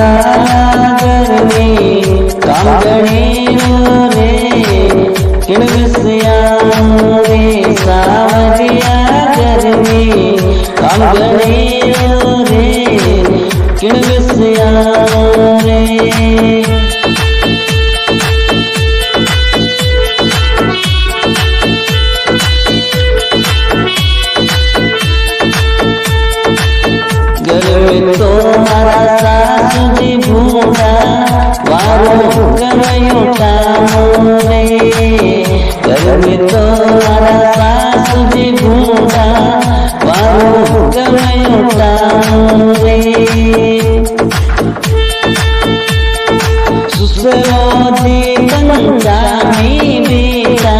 सागर में काम गणेरो रे किणविस्या रे सावरिया घर में काम गणेरो रे किणविस्या रे घर में तो मारा सासू जी भूला वारो गमयो कामो रे घर में तो मारा सासू जी भूला वारो गमयो कामो रे सुसरोदी पंजाबी बेटा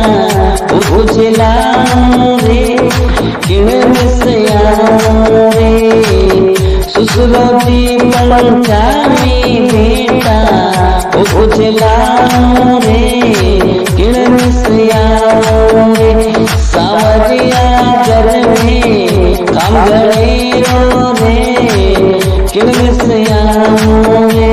उजला रे किणविस्या रे सुसरोदी पंजाबी बेटा उजला रे किणविस्या रे सावरिया घर में काम गणेरो रे किणविस्या रे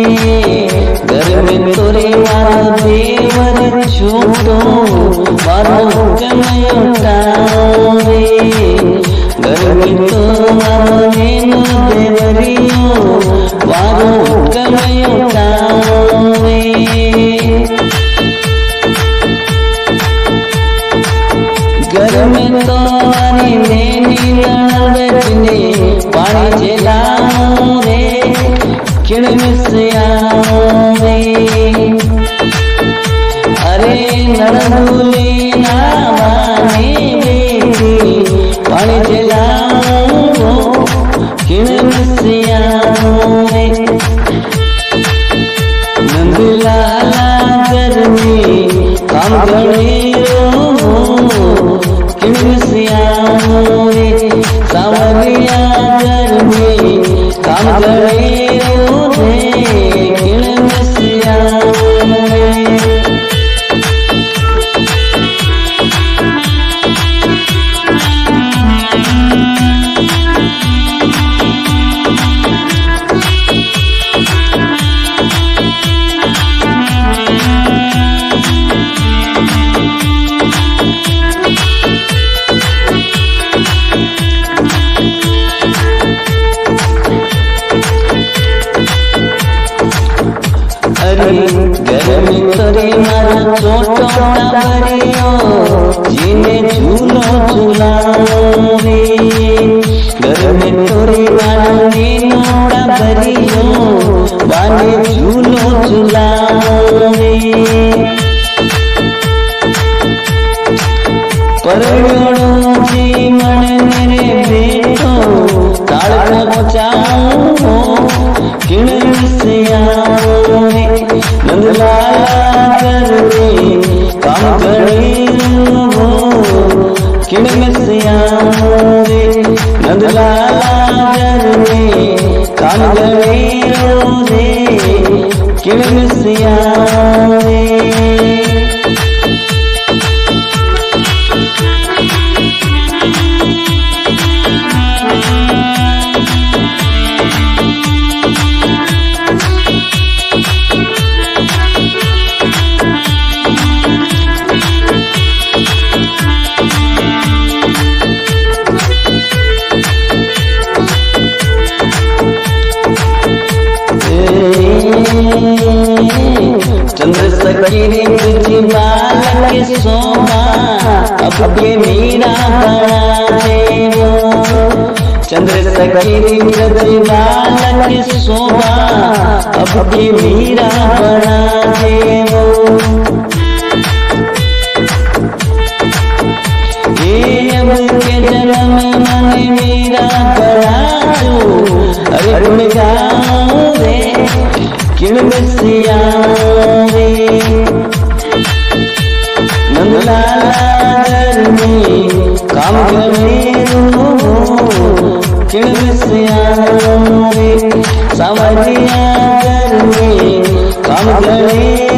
घर में तोरे मारो देवर छूटो मारो गमयो रे घर में तो मारो नेनो देवरियो मारो गमयो रे घर में तो मारी नैनी नंदने पानी झेलाऊं रे किणविस्या रे अरे नड़दुली नावानी बेटी पानी झेलाऊं किणविस्या रे नंदलाला घर में काम गणेरो किणविस्या रे सावरिया घर में काम गणेरो रे किणविस्या रे घर में तोरे मारा छोटो टाबरियो जीने झूलो झूलाऊं रे घर में तोरे मारा नीनो टाबरियो बाने झूलो झूलाऊं रे परयोड़ो जी मन मेरे बेटो ताल पहुंचाऊं किणविस्या रे नंदलाला घर में काम गणेरो किणविस्या रे नंदलाला घर में काम गणेरो रे किणविस्या रे चंद्र सकीरी तुझी बालक सोमा अब के मीरा बना देवो चंद्र सकीरी तुझी बालक सोमा अब के मीरा बना देवो ये अब के जन्म मन मीरा बना दो अरे गुण गाऊं रे किणविस्या रे લાલા ધરની કામ ગણેરું કિણસિયા રે સાવરિયા ધરની કામ ગણે